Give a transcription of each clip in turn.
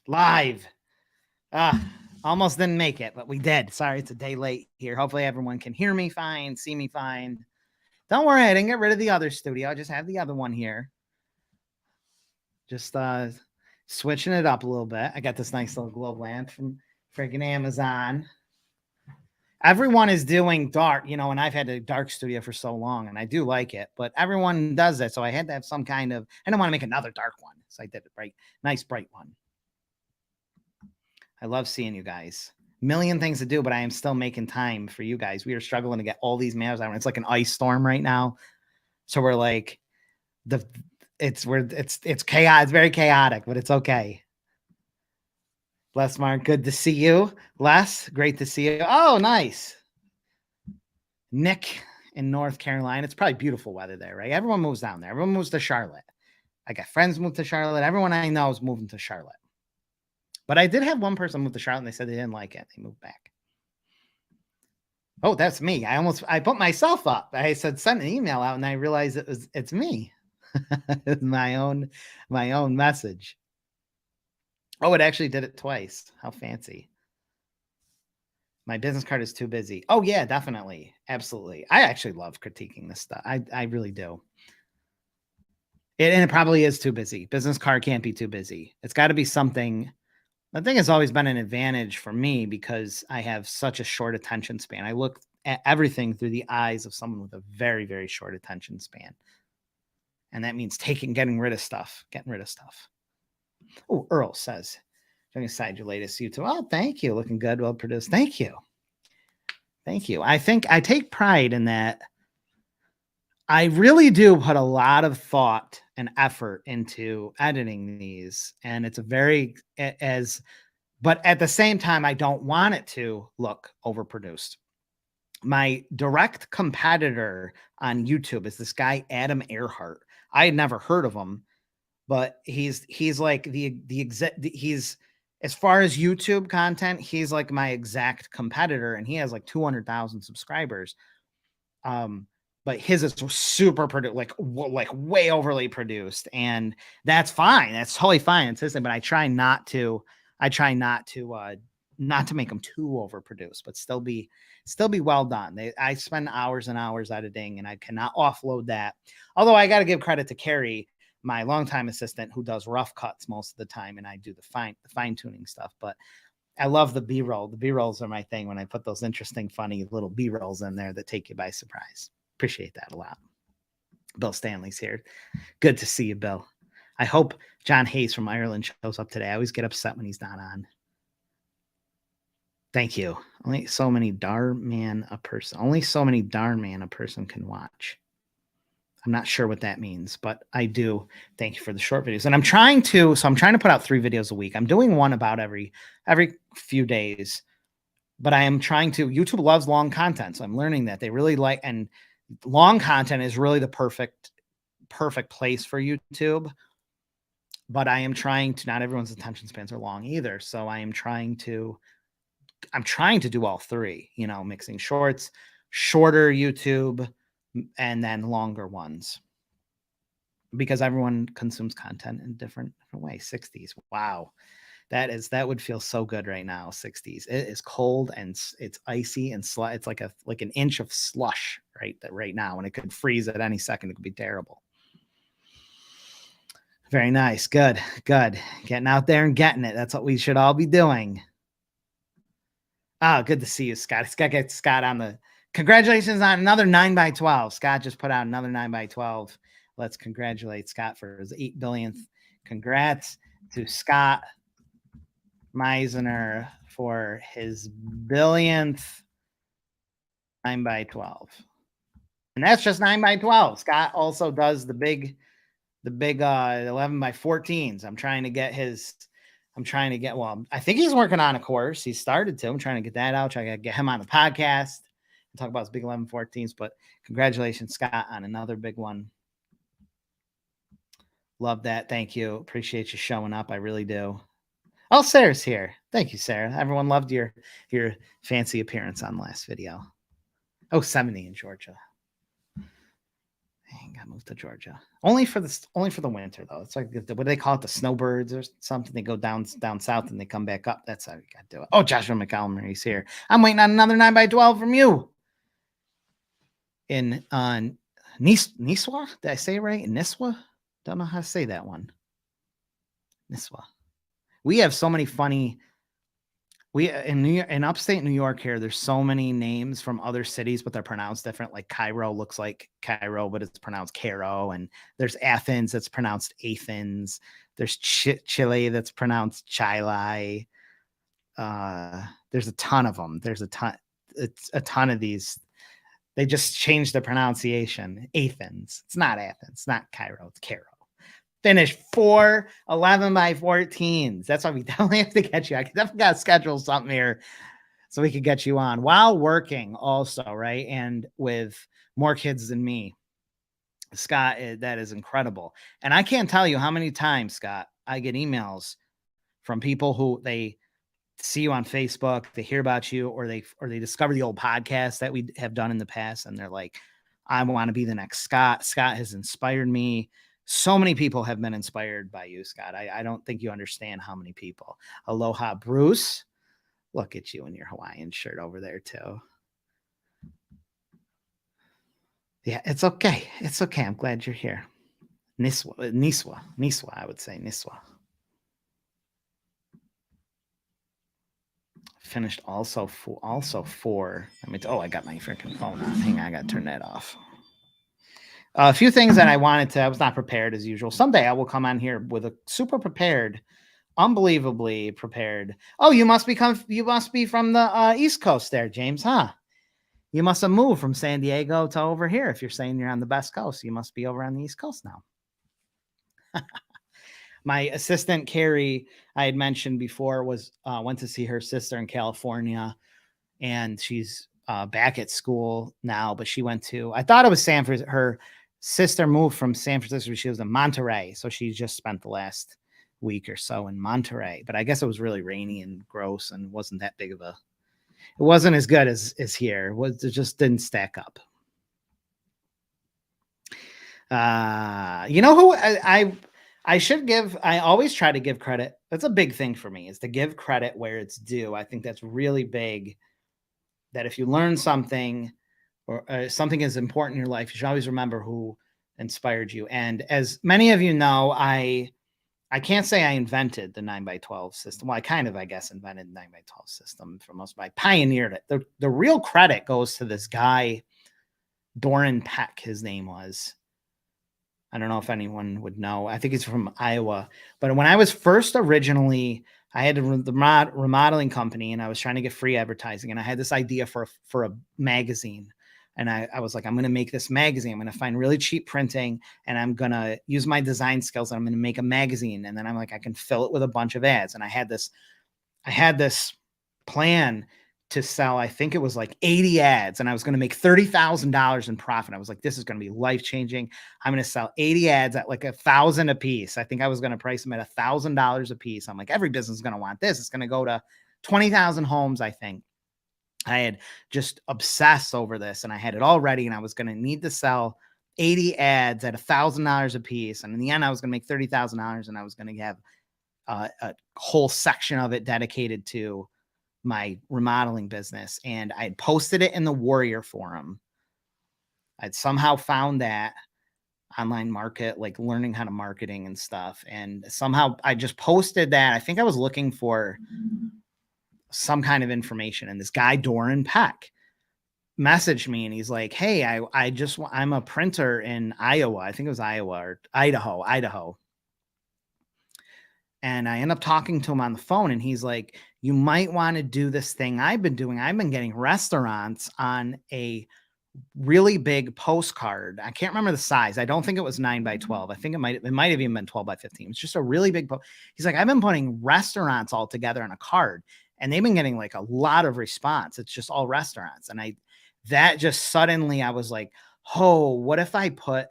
Live. Almost didn't make it, but we did. Sorry, it's a day late here. Hopefully everyone can hear me fine, see me fine. Don't worry, I didn't get rid of the other studio. I just have the other one here. Just switching it up a little bit. I got this nice little globe lamp from freaking Amazon. Everyone is doing dark, and I've had a dark studio for so long, and I do like it, but everyone does it. So I had to have some kind of, I don't want to make another dark one. So I did it bright, nice bright one. I love seeing you guys. Million things to do, but I am still making time for you guys. We are struggling to get all these mails out. It's like an ice storm right now. So we're like, it's chaos. It's very chaotic, but it's okay. Les Mark, good to see you. Les, great to see you. Oh, nice. Nick in North Carolina. It's probably beautiful weather there, right? Everyone moves down there. Everyone moves to Charlotte. I got friends move to Charlotte. Everyone I know is moving to Charlotte. But I did have one person move to Charlotte and they said they didn't like it. They moved back. Oh, that's me. I put myself up. I said, send an email out and I realized it's me. It's my own message. Oh, it actually did it twice. How fancy. My business card is too busy. Oh yeah, definitely. Absolutely. I actually love critiquing this stuff. I really do. And it probably is too busy. Business card can't be too busy. It's got to be something. I think it's always been an advantage for me because I have such a short attention span. I look at everything through the eyes of someone with a very, very short attention span. And that means getting rid of stuff. Oh, Earl says, "Joking aside, your latest YouTube." Oh, thank you. Looking good, well produced. Thank you. Thank you. I think I take pride in that. I really do put a lot of thought and effort into editing these. And it's but at the same time, I don't want it to look overproduced. My direct competitor on YouTube is this guy, Adam Earhart. I had never heard of him, but he's like he's, as far as YouTube content, he's like my exact competitor and he has like 200,000 subscribers. But his is super produced, like way overly produced, and that's fine. That's totally fine. It's his thing, but I try not to make them too overproduced, but still be well done. I spend hours and hours editing, and I cannot offload that. Although I got to give credit to Carrie, my longtime assistant, who does rough cuts most of the time, and I do the fine tuning stuff. But I love the B-roll. The B-rolls are my thing when I put those interesting, funny little B-rolls in there that take you by surprise. Appreciate that a lot. Bill Stanley's here. Good to see you, Bill. I hope John Hayes from Ireland shows up today. I always get upset when he's not on. Thank you. Only so many darn man a person can watch. I'm not sure what that means, but I do. Thank you for the short videos. And I'm trying to put out 3 videos a week. I'm doing one about every few days, but I am trying to. YouTube loves long content. So I'm learning that they really like, and long content is really the perfect place for YouTube. But I am trying to, not everyone's attention spans are long either. So I'm trying to do all 3, mixing shorts, shorter YouTube, and then longer ones, because everyone consumes content in different ways. 60s. Wow. That would feel so good right now. 60s. It is cold and it's icy and it's like an inch of slush right now, and it could freeze at any second. It could be terrible. Very nice. Good. Getting out there and getting it. That's what we should all be doing. Oh, good to see you, Scott. Get Scott on the. Congratulations on another 9x12. Scott just put out another 9x12. Let's congratulate Scott for his 8 billionth. Congrats to Scott Meisner for his billionth 9x12. And that's just 9x12. Scott also does the big 11x14s. I'm trying to get, I think he's working on a course. He started to. I'm trying to get that out. Trying to get him on the podcast and talk about his big 11x14s. But congratulations, Scott, on another big one. Love that. Thank you. Appreciate you showing up. I really do. Oh, Sarah's here. Thank you, Sarah. Everyone loved your fancy appearance on the last video. Oh, 70 in Georgia. got moved to Georgia. Only for the winter though. It's like, what do they call it? The snowbirds or something. They go down south and they come back up. That's how you got to do it. Oh, Joshua McElmer, he's here. I'm waiting on another 9x12 from you. In Niswa, did I say it right? Niswa? Don't know how to say that one. Niswa. We have so many funny. In upstate New York here, there's so many names from other cities, but they're pronounced different. Like Cairo looks like Cairo, but it's pronounced Cairo. And there's Athens that's pronounced Athens. There's Chile that's pronounced Chile. There's a ton of them. It's a ton of these. They just changed the pronunciation. Athens. It's not Athens. It's not Cairo. It's Cairo. Finished 4 11x14s. That's why we definitely have to get you. I definitely got to schedule something here so we could get you on while working also, right? And with more kids than me. Scott, that is incredible. And I can't tell you how many times, Scott, I get emails from people who they see you on Facebook, they hear about you, or they discover the old podcast that we have done in the past, and they're like, I want to be the next Scott. Scott has inspired me. So many people have been inspired by you, Scott. I don't think you understand how many people. Aloha, Bruce. Look at you in your Hawaiian shirt over there, too. Yeah, it's okay. It's okay. I'm glad you're here. Niswa, I would say Niswa. Finished also four. I got my freaking phone on. Hang on, I got to turn that off. A few things that I was not prepared as usual. Someday I will come on here with a super prepared, unbelievably prepared. Oh, you must be from the East Coast there, James, huh? You must have moved from San Diego to over here. If you're saying you're on the best coast, you must be over on the East Coast now. My assistant, Carrie, I had mentioned before, went to see her sister in California, and she's back at school now, but she went to, I thought it was San Francisco. Her sister moved from San Francisco. She was in Monterey. So she just spent the last week or so in Monterey, but I guess it was really rainy and gross and wasn't that big of it wasn't as good as here. It just didn't stack up. You know who I should give, I always try to give credit. That's a big thing for me, is to give credit where it's due. I think that's really big, that if you learn something or something is important in your life, you should always remember who inspired you. And as many of you know, I can't say I invented the 9x12 system. Well, I guess invented the 9x12 system for most of I pioneered it. The real credit goes to this guy, Doran Peck, his name was. I don't know if anyone would know. I think he's from Iowa. But when I was first originally, I had the remodeling company, and I was trying to get free advertising, and I had this idea for a magazine. And I was like, I'm going to make this magazine. I'm going to find really cheap printing, and I'm going to use my design skills, and I'm going to make a magazine. And then I'm like, I can fill it with a bunch of ads. And I had this plan to sell, I think it was like 80 ads, and I was going to make $30,000 in profit. I was like, this is going to be life-changing. I'm going to sell 80 ads at like $1,000 a piece. I think I was going to price them at $1,000 a piece. I'm like, every business is going to want this. It's going to go to 20,000 homes, I think. I had just obsessed over this, and I had it all ready, and I was going to need to sell 80 ads at $1,000 a piece. And in the end, I was going to make $30,000, and I was going to have a whole section of it dedicated to my remodeling business. And I had posted it in the Warrior Forum. I'd somehow found that online market, like learning how to marketing and stuff. And somehow I just posted that. I think I was looking for some kind of information. And this guy, Doran Peck, messaged me, and he's like, hey, I'm a printer in Iowa. I think it was Iowa or Idaho. And I end up talking to him on the phone, and he's like, you might want to do this thing I've been doing. I've been getting restaurants on a really big postcard. I can't remember the size. I don't think it was 9x12. I think it might have even been 12x15. It's just a really big he's like, I've been putting restaurants all together on a card, and they've been getting like a lot of response. It's just all restaurants. And that just suddenly I was like, oh, what if I put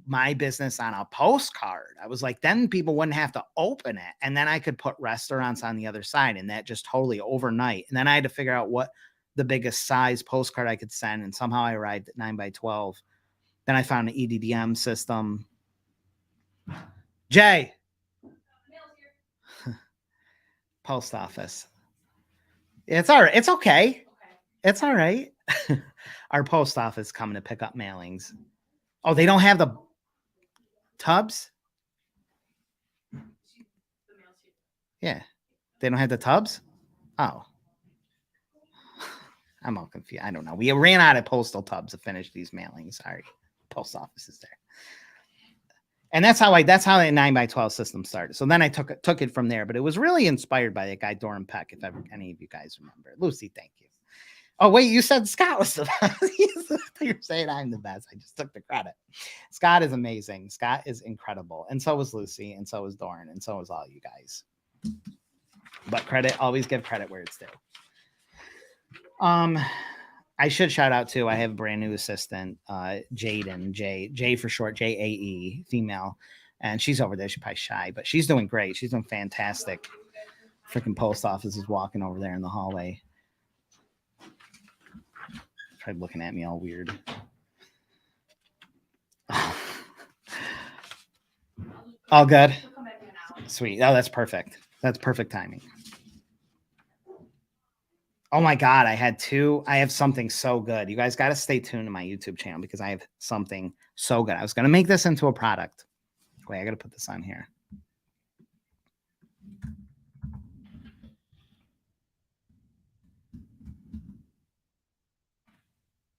my business on a postcard? I was like, then people wouldn't have to open it, and then I could put restaurants on the other side. And that just totally overnight. And then I had to figure out what the biggest size postcard I could send, and somehow I arrived at 9x12. Then I found an EDDM system. Jay. Post office. It's all right. It's okay. It's all right. Our post office coming to pick up mailings. Oh, they don't have the tubs? Yeah. They don't have the tubs? Oh. I'm all confused. I don't know. We ran out of postal tubs to finish these mailings. Sorry. Post office is there. And that's how the 9x12 system started. So then I took it from there, but it was really inspired by that guy, Doran Peck, if ever any of you guys remember. Lucy, thank you. Oh, wait, you said Scott was the best. You're saying I'm the best. I just took the credit. Scott is amazing. Scott is incredible. And so was Lucy, and so was Doran, and so was all you guys. But credit, always give credit where it's due. I should shout out too. I have a brand new assistant, Jaden, J for short, Jae, female, and she's over there. She's probably shy, but she's doing great. She's doing fantastic. Freaking post office is walking over there in the hallway. Tried looking at me all weird. All good. Sweet. Oh, that's perfect. That's perfect timing. Oh my God, I have something so good. You guys got to stay tuned to my YouTube channel because I have something so good. I was going to make this into a product. Wait, I got to put this on here.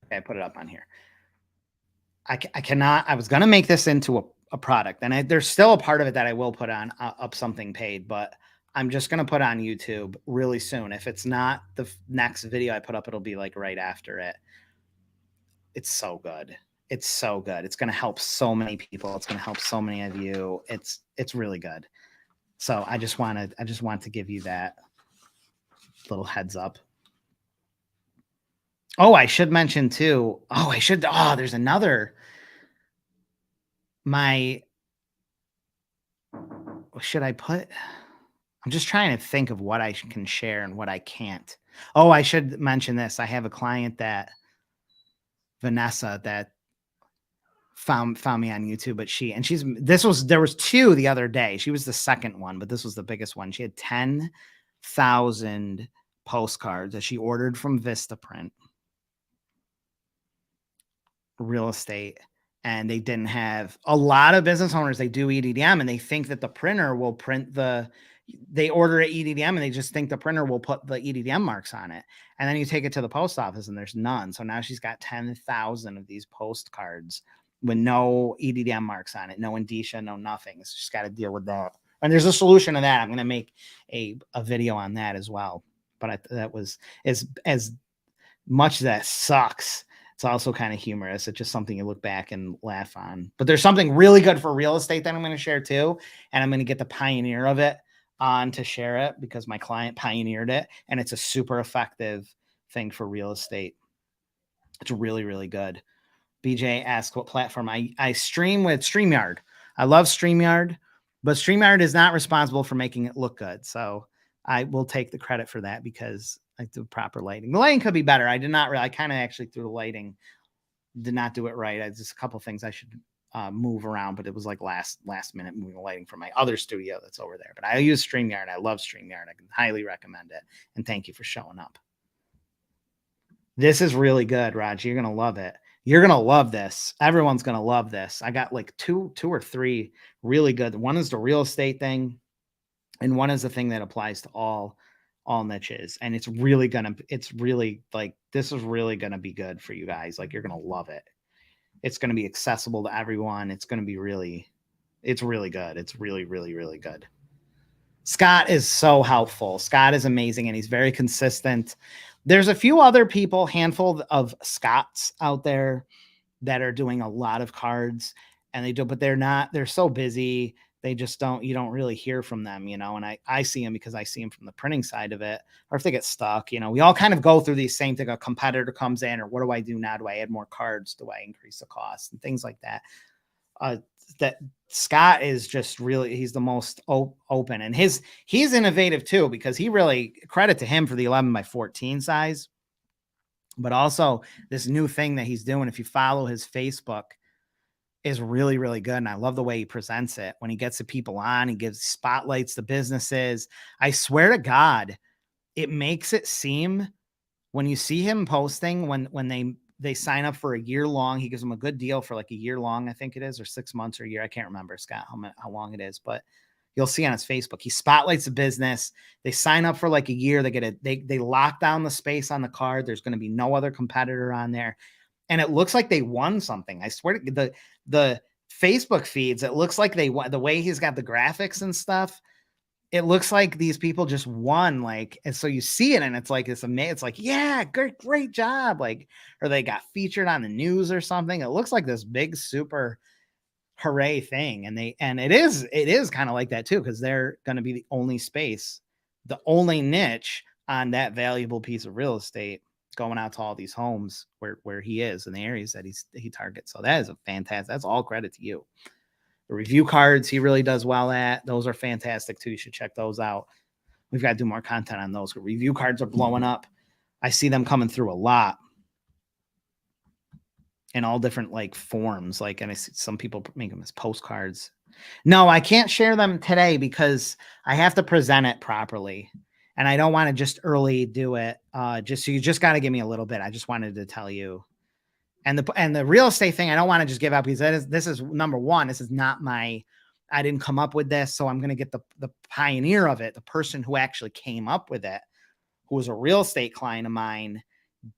Okay, I put it up on here. I was going to make this into a product, and there's still a part of it that I will put on up something paid, but I'm just going to put on YouTube really soon. If it's not the next video I put up, it'll be like right after it. It's so good. It's so good. It's going to help so many people. It's going to help so many of you. It's really good. So I just want to give you that little heads up. Oh, I should mention too. There's another. What should I put? I'm just trying to think of what I can share and what I can't. Oh, I should mention this. I have a client Vanessa, that found me on YouTube, but there was two the other day. She was the second one, but this was the biggest one. She had 10,000 postcards that she ordered from Vistaprint real estate. And they didn't have a lot of business owners. They do EDDM and they think that the printer will print they order an EDDM and they just think the printer will put the EDDM marks on it. And then you take it to the post office and there's none. So now she's got 10,000 of these postcards with no EDDM marks on it, no indicia, no nothing. So she's got to deal with that. And there's a solution to that. I'm going to make a video on that as well. But that was as much as that sucks. It's also kind of humorous. It's just something you look back and laugh on. But there's something really good for real estate that I'm going to share too. And I'm going to get the pioneer of it on to share it because my client pioneered it. And it's a super effective thing for real estate. It's really, really good. BJ asked what platform. I stream with StreamYard. I love StreamYard, but StreamYard is not responsible for making it look good. So I will take the credit for that because I do proper lighting. The lighting could be better. I kind of actually threw the lighting, did not do it right. Just a couple things I should move around, but it was like last minute moving the lighting from my other studio that's over there. But I use StreamYard. I love StreamYard. I can highly recommend it. And thank you for showing up. This is really good, Raj. You're going to love it. You're going to love this. Everyone's going to love this. I got like two or three really good. One is the real estate thing. And one is the thing that applies to all niches. And this is really going to be good for you guys. Like, you're going to love it. It's going to be accessible to everyone. It's going to be it's really good. It's really, really, really good. Scott is so helpful. Scott is amazing. And he's very consistent. There's a few other people, handful of Scotts out there that are doing a lot of cards and but they're so busy. They just you don't really hear from them, and I see them because I see them from the printing side of it, or if they get stuck, we all kind of go through these same thing. A competitor comes in, or what do I do now? Do I add more cards? Do I increase the cost and things like that? That Scott is just really, he's the most open, and he's innovative too, because he really, credit to him for the 11x14 size, but also this new thing that he's doing. If you follow his Facebook, is really, really good. And I love the way he presents it. When he gets the people on, he gives spotlights the businesses. I swear to God, it makes it seem, when you see him posting, when they sign up for a year long, he gives them a good deal for like a year long, I think it is, or 6 months or a year. I can't remember, Scott, how long it is, but you'll see on his Facebook, he spotlights the business. They sign up for like a year. They lock down the space on the card. There's going to be no other competitor on there. And it looks like they won something. I swear to the Facebook feeds, it looks like they won. The way he's got the graphics and stuff, it looks like these people just won. Like, and so you see it and it's like, it's amazing. It's like, yeah, great job. Like, or they got featured on the news or something. It looks like this big, super hooray thing. And it is kind of like that too, because they're going to be the only space, the only niche on that valuable piece of real estate, going out to all these homes where he is in the areas that he targets. So that is a fantastic, that's all credit to you. The review cards he really does well at. Those are fantastic too. You should check those out. We've got to do more content on those. Review cards are blowing up. I see them coming through a lot in all different like forms. Like, and I see some people make them as postcards. No, I can't share them today because I have to present it properly. And I don't want to just early do it. So you just got to give me a little bit. I just wanted to tell you. And the real estate thing, I don't want to just give out, because this is number one. This is not I didn't come up with this. So I'm going to get the pioneer of it, the person who actually came up with it, who was a real estate client of mine,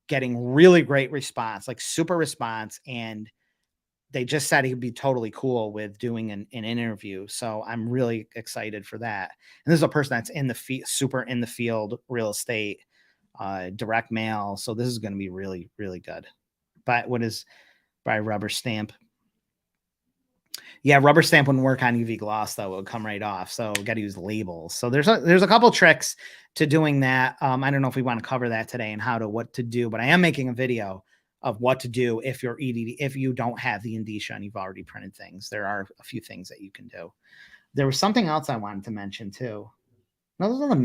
getting really great response, like super response. And they just said he'd be totally cool with doing an interview. So I'm really excited for that. And this is a person that's in the super in the field, real estate, direct mail. So this is going to be really, really good. But what is by Rubber Stamp? Yeah, Rubber Stamp wouldn't work on UV gloss though. It would come right off. So we got to use labels. So there's a couple tricks to doing that. I don't know if we want to cover that today and what to do, but I am making a video of what to do if you don't have the indicia and you've already printed things. There are a few things that you can do. There was something else I wanted to mention too. No, those are the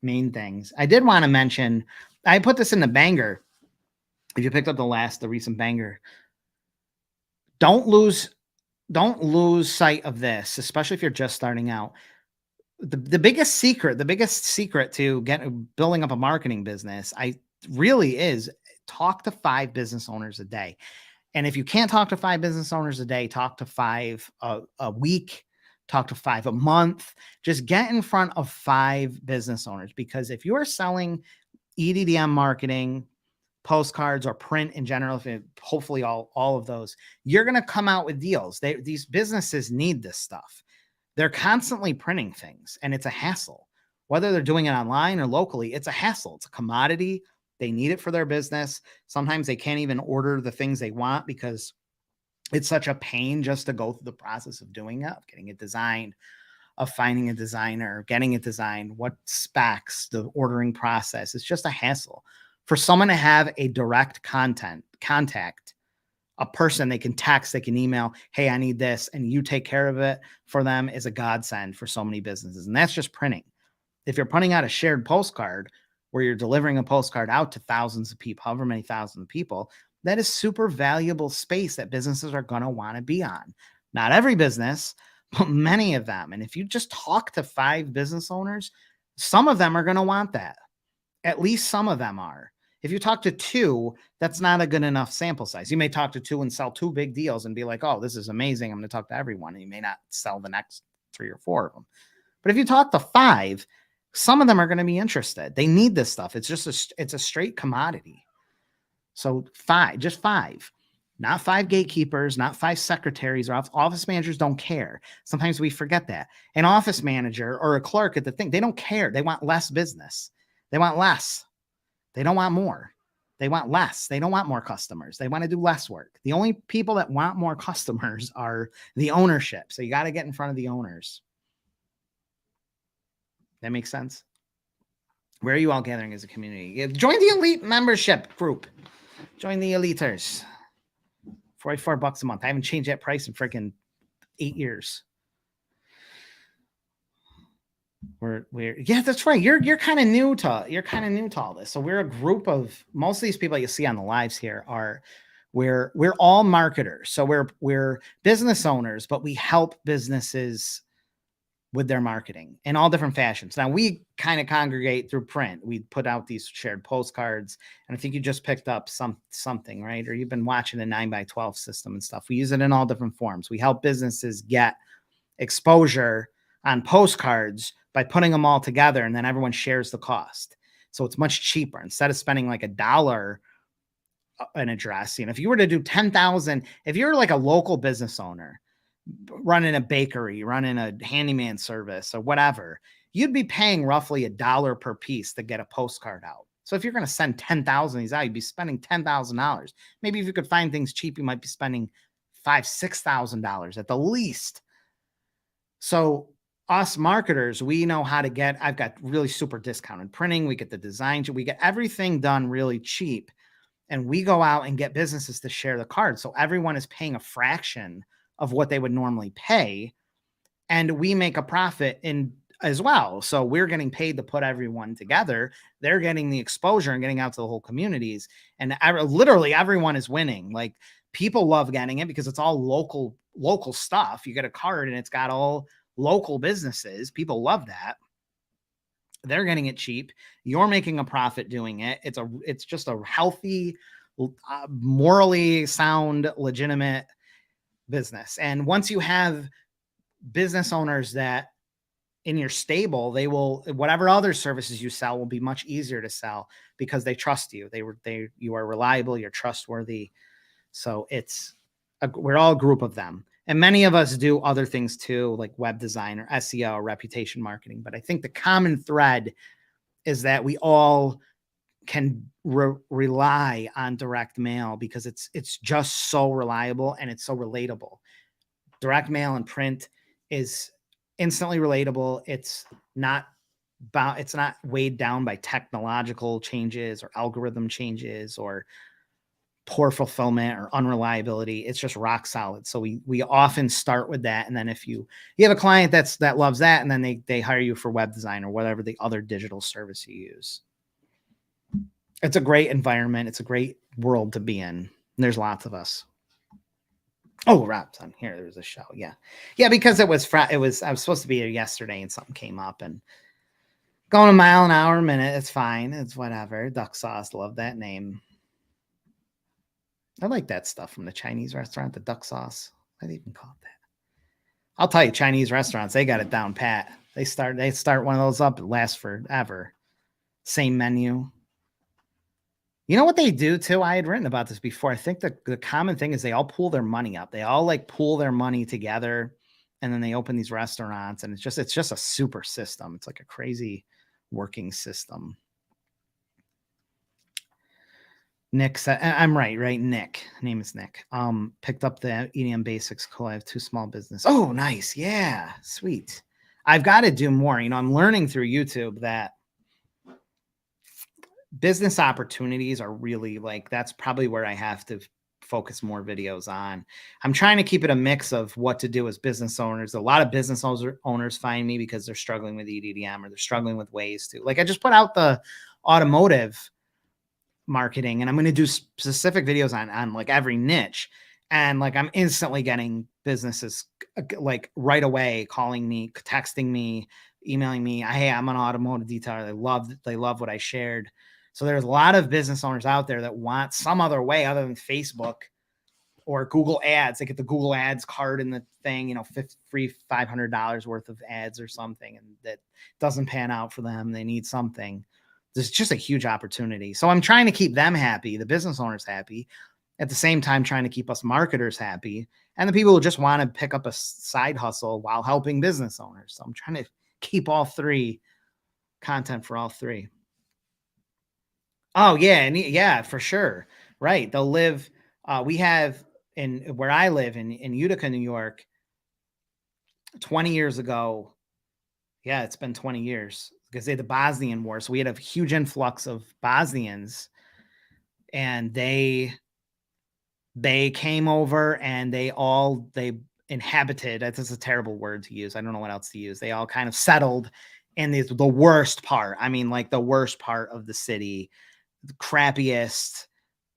main things. I did want to mention, I put this in the banger. If you picked up the recent banger, don't lose sight of this, especially if you're just starting out. The biggest secret to building up a marketing business, really is talk to 5 business owners a day. And if you can't talk to 5 business owners a day, talk to 5 a week, talk to 5 a month. Just get in front of 5 business owners, because if you are selling EDDM marketing, postcards, or print in general, hopefully all of those, you're going to come out with deals. These businesses need this stuff. They're constantly printing things, and it's a hassle. Whether they're doing it online or locally, it's a hassle. It's a commodity. They need it for their business. Sometimes they can't even order the things they want because it's such a pain just to go through the process of doing it, of getting it designed, of finding a designer, getting it designed, what specs, the ordering process. It's just a hassle. For someone to have a direct contact, a person they can text, they can email, hey, I need this, and you take care of it for them, is a godsend for so many businesses. And that's just printing. If you're putting out a shared postcard where you're delivering a postcard out to thousands of people, however many thousands of people, that is super valuable space that businesses are going to want to be on. Not every business, but many of them. And if you just talk to 5 business owners, some of them are going to want that. At least some of them are. If you talk to 2, that's not a good enough sample size. You may talk to 2 and sell 2 big deals and be like, oh, this is amazing, I'm going to talk to everyone. And you may not sell the next 3 or 4 of them. But if you talk to 5, some of them are going to be interested. They need this stuff. It's just it's a straight commodity. So 5, just 5. Not 5 gatekeepers, not 5 secretaries or office managers don't care. Sometimes we forget that. An office manager or a clerk at the thing, they don't care. They want less business. They want less. They don't want more. They want less. They don't want more customers. They want to do less work. The only people that want more customers are the ownership. So you got to get in front of the owners. That makes sense? Where are you all gathering as a community? Join the elite membership group. Join the eliters. $44 a month. I haven't changed that price in freaking 8 years. Yeah, that's right. You're kind of new to all this. So we're a group of, most of these people you see on the lives here are we're all marketers. So we're business owners, but we help businesses with their marketing in all different fashions. Now we kind of congregate through print. We put out these shared postcards, and I think you just picked up something, right? Or you've been watching the 9x12 system and stuff. We use it in all different forms. We help businesses get exposure on postcards by putting them all together, and then everyone shares the cost. So it's much cheaper. Instead of spending like $1 an address, if you were to do 10,000, if you're like a local business owner running a bakery, running a handyman service or whatever, you'd be paying roughly $1 per piece to get a postcard out. So if you're going to send 10,000 of these out, you'd be spending $10,000. Maybe if you could find things cheap, you might be spending $5,000-$6,000 at the least. So us marketers, we know how to get, I've got really super discounted printing. We get the design, we get everything done really cheap. And we go out and get businesses to share the card. So everyone is paying a fraction of what they would normally pay. And we make a profit in as well. So we're getting paid to put everyone together. They're getting the exposure and getting out to the whole communities. And literally everyone is winning. Like, people love getting it because it's all local stuff. You get a card and it's got all local businesses. People love that. They're getting it cheap. You're making a profit doing it. It's just a healthy, morally sound, legitimate business. And once you have business owners that in your stable, they will, whatever other services you sell will be much easier to sell because they trust you. You are reliable, you're trustworthy. So we're all a group of them. And many of us do other things too, like web design or SEO or reputation marketing. But I think the common thread is that we all can rely on direct mail because it's just so reliable and it's so relatable. Direct mail and print is instantly relatable. It's not weighed down by technological changes or algorithm changes or poor fulfillment or unreliability. It's just rock solid. So we often start with that. And then if you have a client that loves that, and then they hire you for web design or whatever the other digital service you use. It's a great environment. It's a great world to be in. And there's lots of us. Oh, Rob's on here. There's a show. Yeah. Yeah. Because I was supposed to be here yesterday and something came up and going a mile an hour a minute. It's fine. It's whatever. Duck sauce. Love that name. I like that stuff from the Chinese restaurant, the duck sauce. Why do they even call it that? I'll tell you, Chinese restaurants, they got it down pat. They start one of those up, it lasts forever. Same menu. You know what they do too? I had written about this before. I think the common thing is they all pool their money up. They all like pool their money together, and then they open these restaurants, and it's just a super system. It's like a crazy working system. Nick said, I'm right? Nick. Name is Nick. Picked up the EDM basics. Cool. I have 2 small business. Oh, nice. Yeah. Sweet. I've got to do more. I'm learning through YouTube that business opportunities are really that's probably where I have to focus more videos on. I'm trying to keep it a mix of what to do as business owners. A lot of business owners find me because they're struggling with EDM or they're struggling with ways to, I just put out the automotive marketing, and I'm going to do specific videos on every niche, and I'm instantly getting businesses right away calling me, texting me, emailing me. Hey, I'm an automotive detailer. They love what I shared. So there's a lot of business owners out there that want some other way other than Facebook or Google ads. They get the Google ads card in the thing, free $500 worth of ads or something, and that doesn't pan out for them. They need something. There's just a huge opportunity. So I'm trying to keep them happy, the business owners happy, at the same time trying to keep us marketers happy, and the people who just want to pick up a side hustle while helping business owners. So I'm trying to keep all three, content for all three. Oh, yeah. And yeah, for sure. Right. They'll live. We have where I live in Utica, New York, 20 years ago. Yeah, it's been 20 years because they had the Bosnian War. So we had a huge influx of Bosnians, and they came over and they inhabited. That's a terrible word to use. I don't know what else to use. They all kind of settled in the worst part. I mean, the worst part of the city, the crappiest,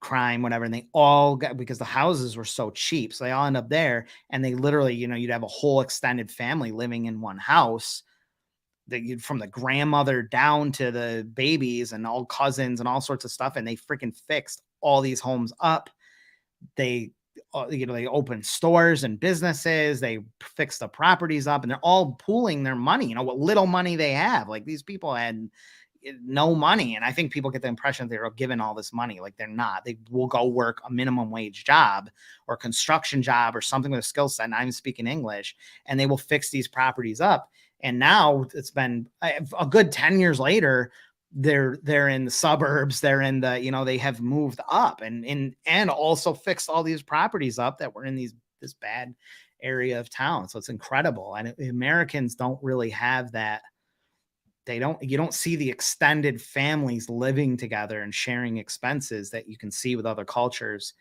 crime, whatever. And they all got, because the houses were so cheap. So they all end up there, and they literally, you know, you'd have a whole extended family living in one house, that you'd, from the grandmother down to the babies and all cousins and all sorts of stuff. And they freaking fixed all these homes up. They, you know, they opened stores and businesses. They fixed the properties up, and they're all pooling their money, you know, what little money they have. Like, these people had no money. And I think people get the impression they're given all this money. Like, they're not. They will go work a minimum wage job or construction job or something with a skill set, not even speaking English, and they will fix these properties up. And now it's been a good 10 years later, they're in the suburbs, they're in the, you know, they have moved up and also fixed all these properties up that were in this bad area of town. So it's incredible. And Americans don't really have that. You don't see the extended families living together and sharing expenses that you can see with other cultures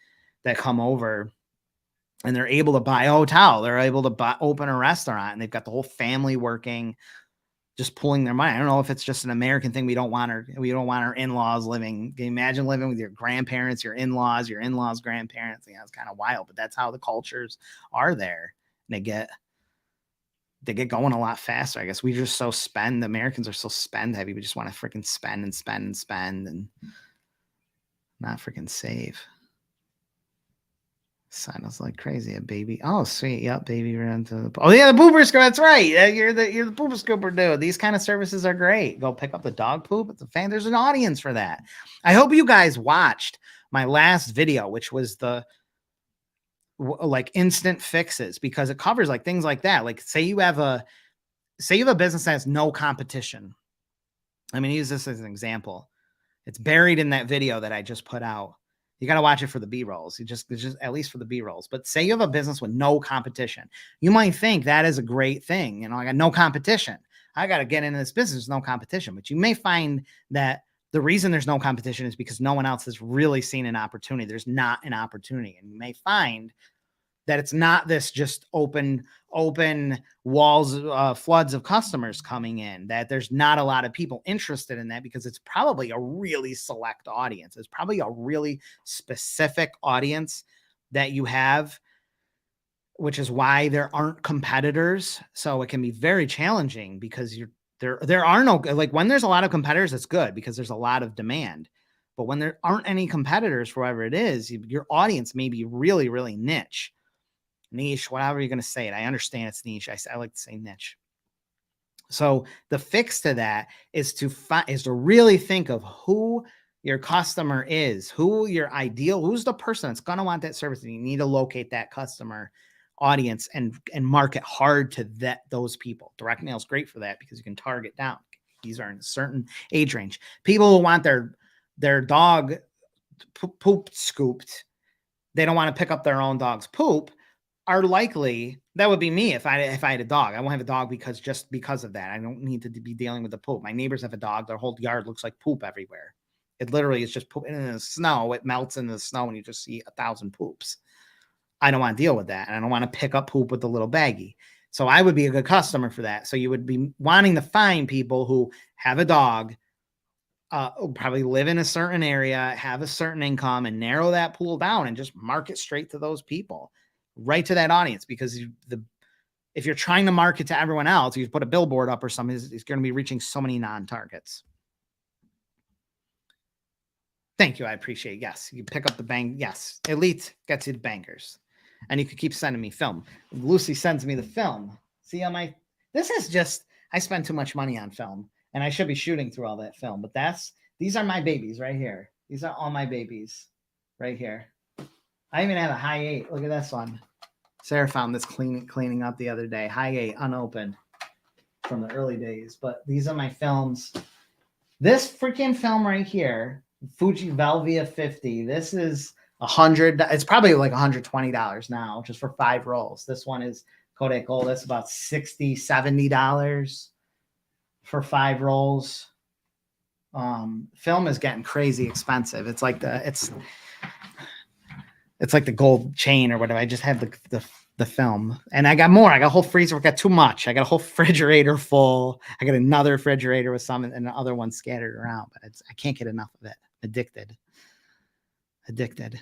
that come over, and they're able to buy a hotel. They're able to open a restaurant, and they've got the whole family working, just pulling their money. I don't know if it's just an American thing. We don't want our in-laws living. Can you imagine living with your grandparents, your in-laws, grandparents? Yeah, it's kind of wild, but that's how the cultures are there. And they get going a lot faster. I guess we just Americans are so spend heavy. We just want to freaking spend and spend and spend and not freaking save. Sounds like crazy. A baby. Oh, sweet. Yep. Baby ran to the. Oh, yeah. The pooper scooper. That's right. You're the pooper scooper dude. These kind of services are great. Go pick up the dog poop at the fan. There's an audience for that. I hope you guys watched my last video, which was the like instant fixes, because it covers like things like that. Like, say you have a business that has no competition. I mean, use this as an example. It's buried in that video that I just put out. You got to watch it for the B-rolls. Just at least for the B-rolls. But say you have a business with no competition. You might think that is a great thing. You know, I got no competition. I got to get into this business with no competition. But you may find that the reason there's no competition is because no one else has really seen an opportunity. There's not an opportunity. And you may find that it's not this just open walls, floods of customers coming in, that there's not a lot of people interested in that, because it's probably a really select audience. It's probably a really specific audience that you have, which is why there aren't competitors. So it can be very challenging, because there are no, like, when there's a lot of competitors, it's good because there's a lot of demand. But when there aren't any competitors, for whatever it is, your audience may be really, really niche, whatever you're going to say it. I understand it's niche. I like to say niche. So the fix to that is to really think of who your customer is, who's the person that's going to want that service. And you need to locate that customer audience and market hard to those people. Direct mail is great for that, because you can target down. These are in a certain age range. People who want their dog poop scooped, they don't want to pick up their own dog's poop, are likely, that would be me if I had a dog. I won't have a dog because of that. I don't need to be dealing with the poop. My neighbors have a dog. Their whole yard looks like poop everywhere. It literally is just poop in the snow. It melts in the snow and you just see 1,000 poops. I don't want to deal with that. And I don't want to pick up poop with the little baggie. So I would be a good customer for that. So you would be wanting to find people who have a dog, probably live in a certain area, have a certain income, and narrow that pool down and just market straight to those people, right to that audience. Because if you're trying to market to everyone else, you put a billboard up or something, it's going to be reaching so many non-targets. Thank you. I appreciate it. Yes. You pick up the bang. Yes. Elite gets you the bangers. And you could keep sending me film. Lucy sends me the film. See how this is just, I spend too much money on film, and I should be shooting through all that film, but these are my babies right here. These are all my babies right here. I even have a high 8. Look at this one. Sarah found this cleaning up the other day. High 8 unopened from the early days, but these are my films. This freaking film right here, Fuji Velvia 50. This is $100. It's probably like $120 now, just for 5 rolls. This one is Kodak Gold. That's about $60, $70 for 5 rolls. Film is getting crazy expensive. It's like the gold chain or whatever. I just have the film, and I got more. I got a whole freezer. I got too much. I got a whole refrigerator full. I got another refrigerator with some and another one scattered around, but I can't get enough of it. Addicted. Addicted.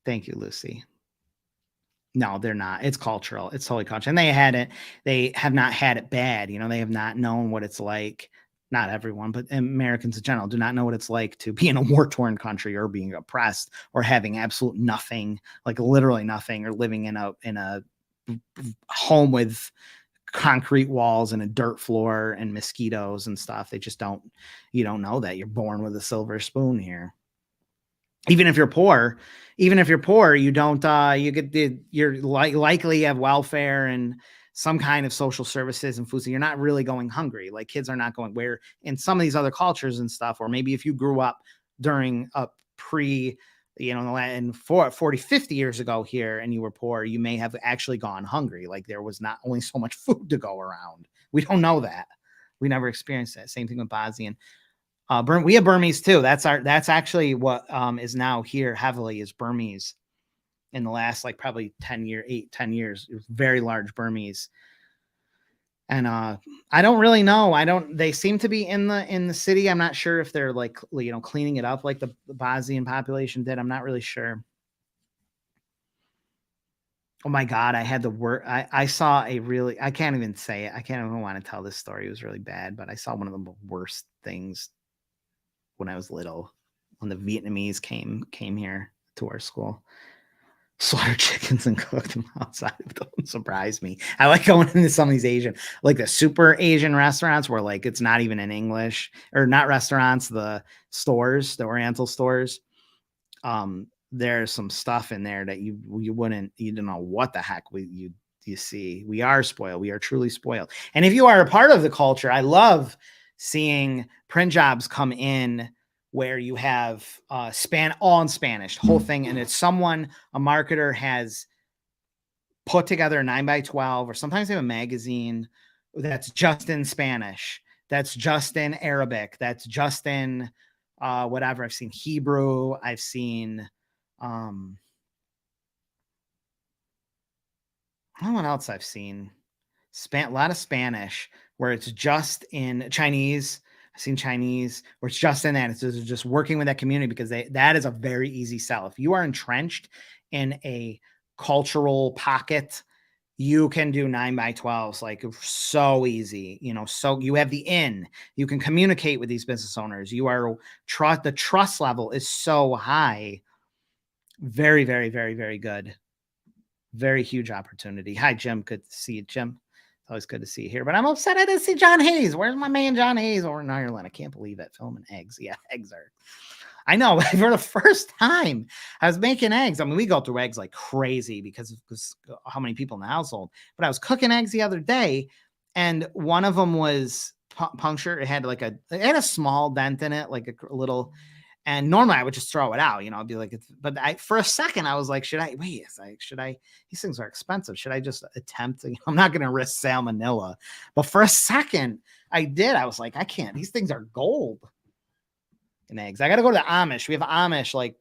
Thank you, Lucy. No, they're not. It's cultural. It's totally cultural. And they have not had it bad. You know, they have not known what it's like. Not everyone, but Americans in general do not know what it's like to be in a war-torn country or being oppressed or having absolute nothing, like literally nothing, or living in a home with concrete walls and a dirt floor and mosquitoes and stuff. They just don't, you don't know that. You're born with a silver spoon here. Even if you're poor, you don't, you're likely have welfare and some kind of social services and food. So you're not really going hungry. Like kids are not going, where in some of these other cultures and stuff, or maybe if you grew up during a pre, you know, in 40, 50 years ago here and you were poor, you may have actually gone hungry. Like there was not only so much food to go around. We don't know that. We never experienced that. Same thing with Bosnian. We have Burmese too. That's actually what is now here heavily is Burmese in the last like probably 10 years, very large Burmese. And I don't really know. They seem to be in the city. I'm not sure if they're like, you know, cleaning it up like the Bosnian population did. I'm not really sure. Oh my God, I had the word. I saw I can't even say it. I can't even want to tell this story. It was really bad, but I saw one of the worst things when I was little, when the Vietnamese came here to our school, slaughtered chickens and cooked them outside. Don't surprise me. I like going into some of these Asian, like the super Asian restaurants where like it's not even in English, or not restaurants, the stores, the Oriental stores. There's some stuff in there that you don't know what the heck you see. We are spoiled. We are truly spoiled. And if you are a part of the culture, I love seeing print jobs come in where you have all in Spanish, whole thing, and it's a marketer has put together a 9x12, or sometimes they have a magazine that's just in Spanish, that's just in Arabic, that's just in whatever. I've seen Hebrew, I've seen I don't know what else I've seen. A lot of Spanish where it's just in Chinese. I've seen Chinese where it's just in that. It's just working with that community, because that is a very easy sell. If you are entrenched in a cultural pocket, you can do 9x12s like so easy, you know. So you have the in, you can communicate with these business owners. The trust level is so high. Very, very, very, very good. Very huge opportunity. Hi, Jim. Good to see you, Jim. It's always good to see you here. But I'm upset I didn't see John Hayes. Where's my man John Hayes over in Ireland? I can't believe it. Filming eggs. Yeah, eggs are. I know. For the first time, I was making eggs. I mean, we go through eggs like crazy because of how many people in the household. But I was cooking eggs the other day, and one of them was punctured. It had a small dent in it, like a little. And normally I would just throw it out, you know, I'd be like, but for a second I was like, should I, these things are expensive. Should I just attempt to, I'm not going to risk salmonella. But for a second I did. I was like, I can't, these things are gold in eggs. I got to go to the Amish. We have Amish like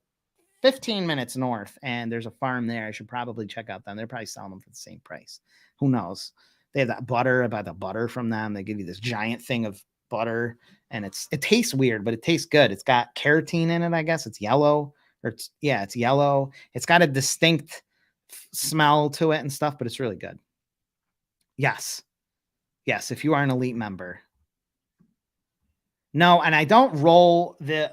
15 minutes north, and there's a farm there. I should probably check out them. They're probably selling them for the same price. Who knows? They have that butter. I buy the butter from them. They give you this giant thing of butter, and it tastes weird, but it tastes good. It's got carotene in it, I guess. It's yellow, it's yellow. It's got a distinct smell to it and stuff, but it's really good. Yes, if you are an elite member. No, and I don't roll the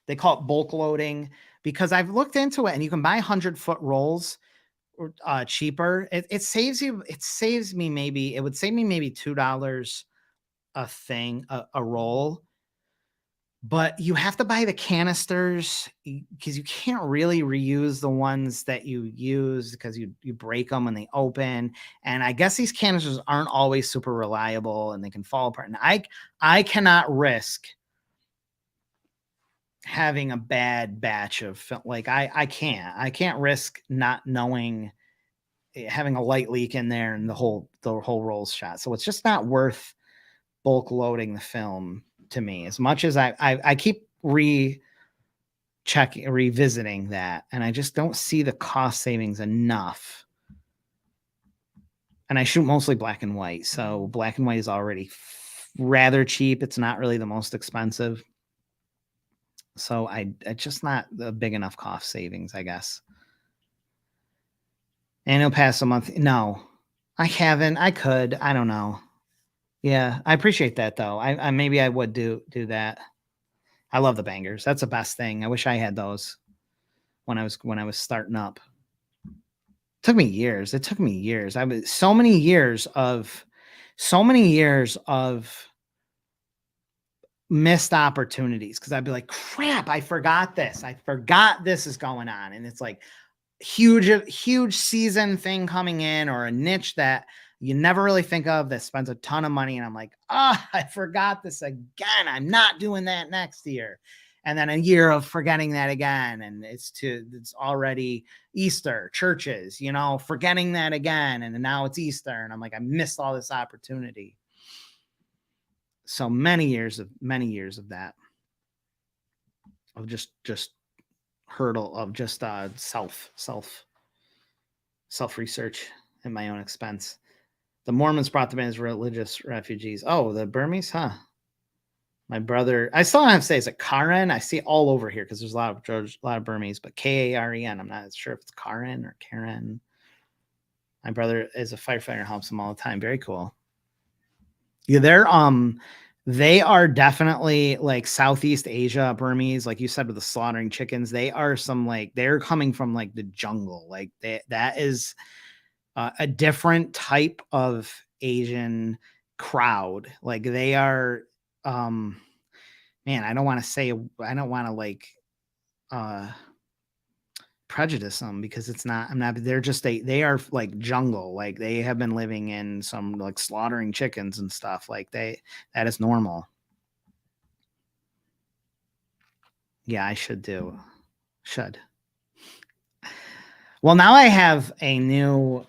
they call it bulk loading, because I've looked into it, and you can buy 100-foot rolls cheaper. It saves me maybe $2 a thing, a roll, but you have to buy the canisters because you can't really reuse the ones that you use, because you break them when they open. And I guess these canisters aren't always super reliable, and they can fall apart. And I cannot risk having a bad batch of film. Like I can't risk not knowing, having a light leak in there and the whole roll's shot. So it's just not worth bulk loading the film to me, as much as I keep revisiting that, and I just don't see the cost savings enough. And I shoot mostly black and white, so black and white is already rather cheap. It's not really the most expensive. So it's just not a big enough cost savings, I guess. Annual pass a month. No, I haven't. I could. I don't know. Yeah, I appreciate that though. I maybe I would do that. I love the bangers. That's the best thing. I wish I had those when I was starting up. It took me years. It took me years. I was so many years of missed opportunities because I'd be like, crap, I forgot this. I forgot this is going on. And it's like huge season thing coming in or a niche that you never really think of that spends a ton of money. And I'm like, I forgot this again. I'm not doing that next year. And then a year of forgetting that again. And it's already Easter, churches, forgetting that again. And now it's Easter. And I'm like, I missed all this opportunity. So many years of that, of just hurdle of just self research at my own expense. The Mormons brought them in as religious refugees. Oh, the Burmese, huh? My brother, I still don't have to say, is it Karen? I see it all over here because there's a lot of Burmese, but Karen. I'm not sure if it's Karen or Karen. My brother is a firefighter and helps them all the time. Very cool. Yeah, they are definitely like Southeast Asia Burmese, like you said, with the slaughtering chickens. They are they're coming from like the jungle. Like that is a different type of Asian crowd. Like they are, man, I don't want to like prejudice them because they are like jungle. Like they have been living in some like slaughtering chickens and stuff. Like that is normal. Yeah, I should. Well, now I have a new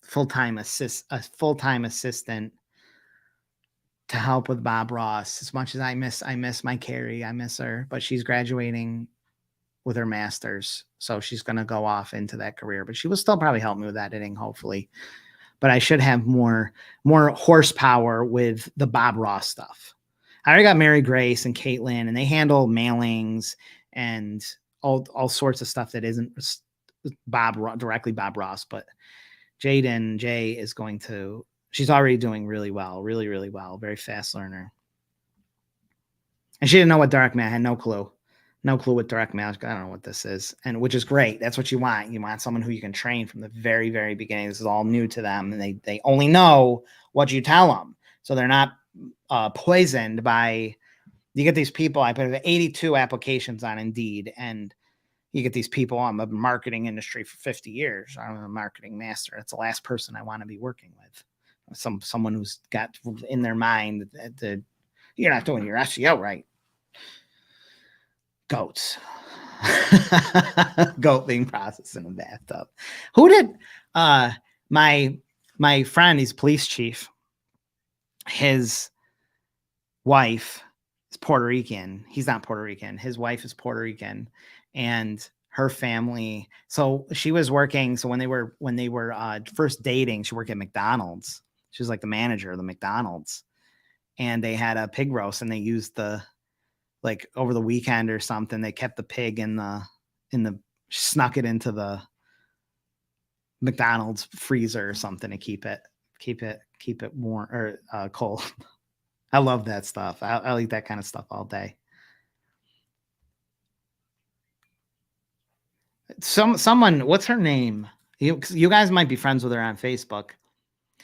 full-time assistant to help with Bob Ross. As much as I miss my Carrie, I miss her, but she's graduating with her master's, so she's going to go off into that career. But she will still probably help me with editing, hopefully. But I should have more horsepower with the Bob Ross stuff. I already got Mary Grace and Caitlin, and they handle mailings and all sorts of stuff that isn't directly Bob Ross, but Jaden Jay is going to. She's already doing really well, really well. Very fast learner, and she didn't know what direct mail. I had no clue what direct mail. I don't know what this is, and which is great. That's what you want. You want someone who you can train from the very, very beginning. This is all new to them, and they only know what you tell them, so they're not poisoned by. You get these people. I put 82 applications on Indeed, and you get these people. I'm a marketing industry for 50 years. I'm a marketing master. That's the last person I want to be working with. Someone who's got in their mind that you're not doing your SEO right. Goats. Goat being processed in a bathtub. Who did my friend, he's police chief, his wife is Puerto Rican. He's not Puerto Rican. His wife is Puerto Rican, and her family. So she was working. So when they were first dating, she worked at McDonald's. She was like the manager of the McDonald's, and they had a pig roast, and they used like over the weekend or something, they kept the pig snuck it into the McDonald's freezer or something to keep it warm or cold. I love that stuff. I'll eat that kind of stuff all day. Someone, what's her name? You guys might be friends with her on Facebook.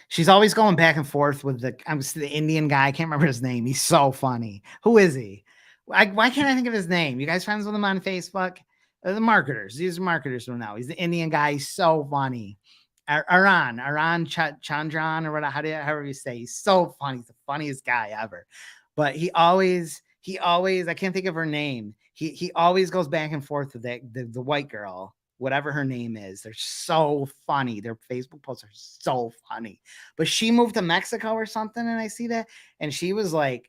She's always going back and forth with the Indian guy. I can't remember his name. He's so funny. Who is he? Why can't I think of his name? You guys friends with him on Facebook? The marketers. These are marketers from now. He's the Indian guy. He's so funny. Aran Chandran or whatever, however you say. He's so funny. He's the funniest guy ever. But he always, I can't think of her name. He always goes back and forth with the white girl, whatever her name is. They're so funny. Their Facebook posts are so funny. But she moved to Mexico or something, and I see that, and she was like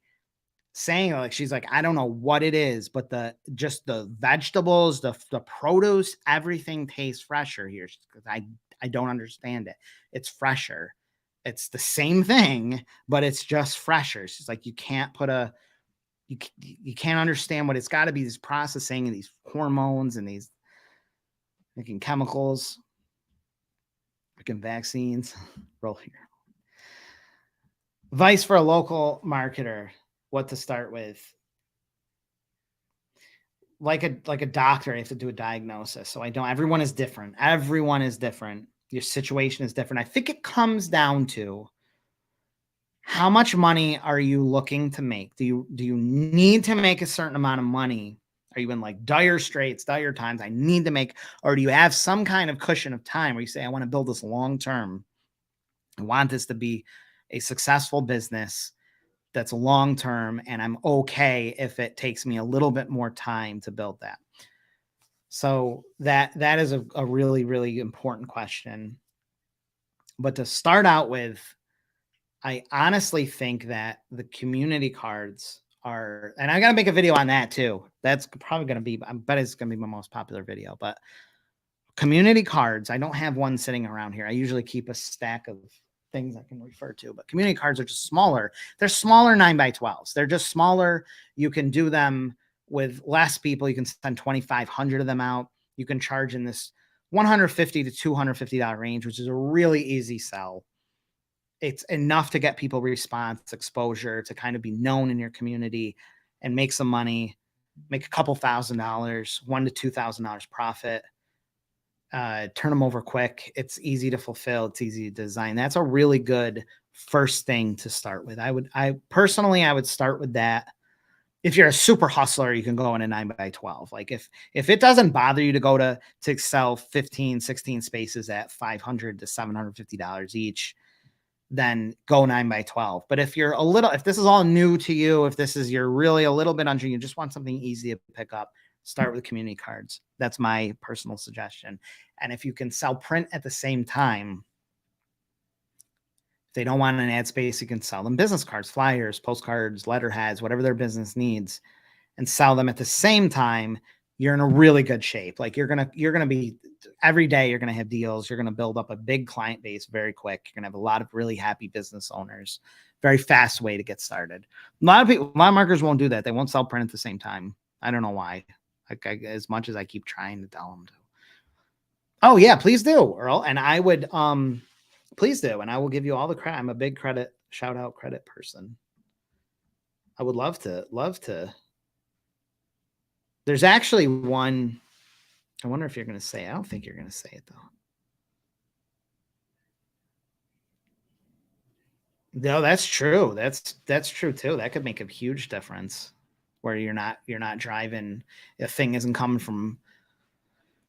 saying, like, she's like, I don't know what it is, but the vegetables, the produce, everything tastes fresher here. Because I don't understand it. It's fresher. It's the same thing, but it's just fresher. She's like, you can't put a you can't understand what it's got to be, this processing and these hormones and these making chemicals, freaking vaccines. Roll here. Advice for a local marketer: what to start with. Like a doctor, you have to do a diagnosis. So everyone is different. Everyone is different. Your situation is different. I think it comes down to how much money are you looking to make? Do you need to make a certain amount of money? Are you in like dire straits, dire times? I need to make, or do you have some kind of cushion of time where you say, I want to build this long term. I want this to be a successful business that's long term, and I'm okay if it takes me a little bit more time to build that. So that is a really, really important question. But to start out with, I honestly think that the community cards are, and I got to make a video on that too. That's probably going to be, I bet it's going to be my most popular video, but community cards, I don't have one sitting around here. I usually keep a stack of things I can refer to, but community cards are just smaller. They're smaller 9x12s. They're just smaller. You can do them with less people. You can send 2,500 of them out. You can charge in this $150 to $250 range, which is a really easy sell. It's enough to get people response, exposure, to kind of be known in your community and make some money, make a couple $1,000, $1,000 to $2,000 profit. Turn them over quick. It's easy to fulfill. It's easy to design. That's a really good first thing to start with. I personally would start with that. If you're a super hustler, you can go in a 9x12. Like if it doesn't bother you to go to sell 15, 16 spaces at $500 to $750 each, then go 9x12. But if this is all new to you, if you're really a little bit unsure, you just want something easy to pick up, start with community cards. That's my personal suggestion. And if you can sell print at the same time, if they don't want an ad space, you can sell them business cards, flyers, postcards, letterheads, whatever their business needs, and sell them at the same time. You're in a really good shape. Like you're gonna be, every day you're gonna have deals. You're gonna build up a big client base very quick. You're gonna have a lot of really happy business owners. Very fast way to get started. A lot of marketers won't do that. They won't sell print at the same time. I don't know why. As much as I keep trying to tell them to. Oh yeah, please do, Earl. And I would please do, and I will give you all the credit. I'm a big shout out credit person. I would love to. There's actually one. I wonder if you're going to say it. I don't think you're going to say it though. No, that's true. That's true too. That could make a huge difference where you're not driving. A thing isn't coming from,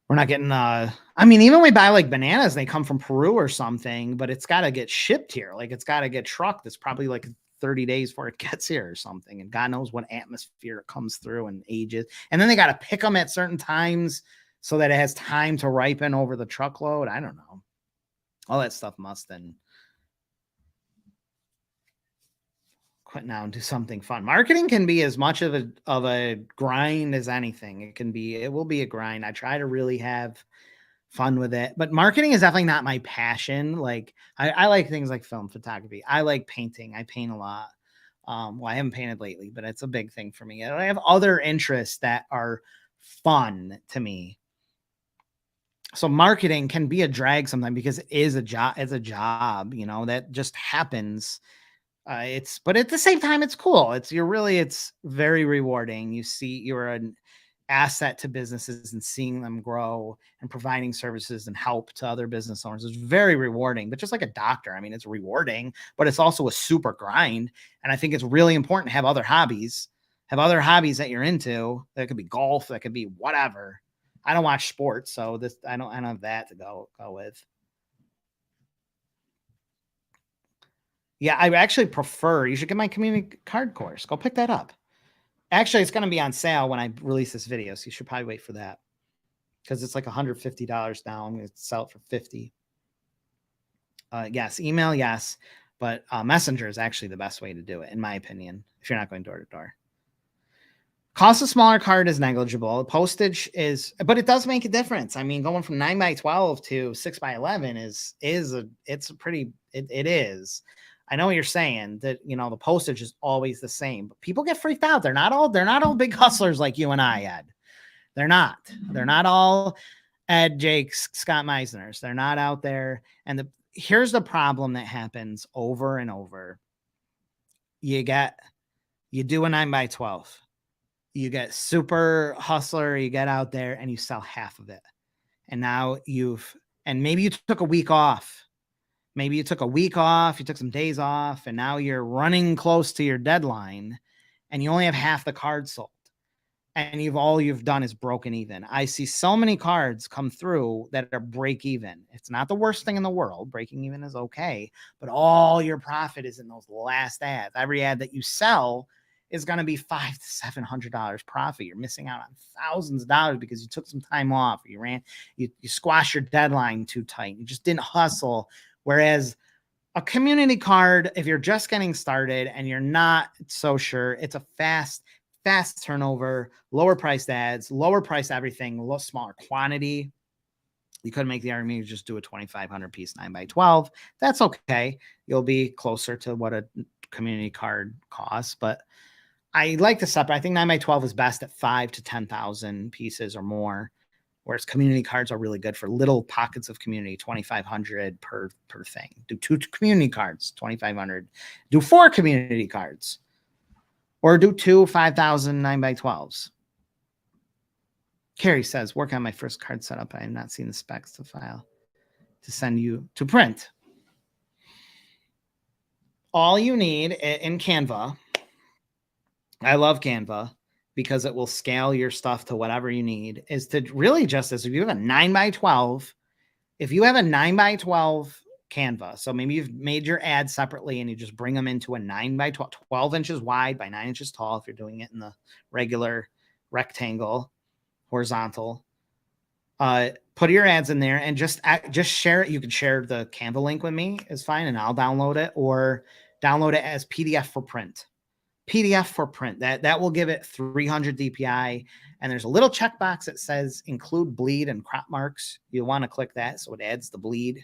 we're not getting I mean, even we buy like bananas, they come from Peru or something, but it's got to get shipped here. Like it's got to get trucked. It's probably like 30 days before it gets here or something. And God knows what atmosphere it comes through and ages. And then they got to pick them at certain times so that it has time to ripen over the truckload. I don't know. All that stuff must then quit now and do something fun. Marketing can be as much of a grind as anything. It will be a grind. I try to really have fun with it, but marketing is definitely not my passion. Like I like things like film photography. I like painting. I paint a lot. Well, I haven't painted lately, but it's a big thing for me. I have other interests that are fun to me. So marketing can be a drag sometimes because it is a job. It's a job, that just happens. But at the same time, it's cool. It's very rewarding. You're an asset to businesses and seeing them grow and providing services and help to other business owners is very rewarding. But just like a doctor, I mean, it's rewarding, but it's also a super grind. And I think it's really important to have other hobbies that you're into. That could be golf, that could be whatever. I don't watch sports, so I don't have that to go with. Yeah, I actually prefer, you should get my community card course. Go pick that up. Actually, it's going to be on sale when I release this video, so you should probably wait for that because it's like $150 now. I'm going to sell it for $50. Yes, email, yes, but Messenger is actually the best way to do it, in my opinion, if you're not going door to door. Cost of smaller card is negligible. Postage but it does make a difference. I mean, going from 9x12 to 6x11 it is. I know what you're saying that, you know, the postage is always the same, but people get freaked out. They're not all big hustlers like you and I, Ed. They're not all Ed, Jake, Scott Meisners. They're not out there. And here's the problem that happens over and over. You do a 9x12. You get super hustler, you get out there and you sell half of it. And now maybe you took a week off. Maybe you took a week off, you took some days off, and now you're running close to your deadline and you only have half the cards sold. And all you've done is broken even. I see so many cards come through that are break even. It's not the worst thing in the world. Breaking even is okay, but all your profit is in those last ads. Every ad that you sell is going to be $500 to $700 profit. You're missing out on thousands of dollars because you took some time off, or you squashed your deadline too tight. You just didn't hustle. Whereas a community card, if you're just getting started and you're not so sure, it's a fast turnover, lower priced ads, lower price everything, a little smaller quantity. You could make the argument you just do a 2,500 piece 9x12. That's okay. You'll be closer to what a community card costs, but I like to separate. I think 9x12 is best at 5,000 to 10,000 pieces or more, whereas community cards are really good for little pockets of community. 2,500 per thing. Do 2 community cards, 2,500. Do 4 community cards. Or do 2 5,000 9x12s. Carrie says, work on my first card setup. I have not seen the specs to file to send you to print. All you need in Canva, I love Canva because it will scale your stuff to whatever you need, is to really just as if you have a 9x12, if you have a 9x12 Canva, so maybe you've made your ad separately and you just bring them into a 9x12, 12 inches wide by 9 inches tall. If you're doing it in the regular rectangle, horizontal, put your ads in there and just share it. You can share the Canva link with me is fine, and I'll download it, or download it as PDF for print. PDF for print. That will give it 300 DPI. And there's a little checkbox that says include bleed and crop marks. You want to click that so it adds the bleed.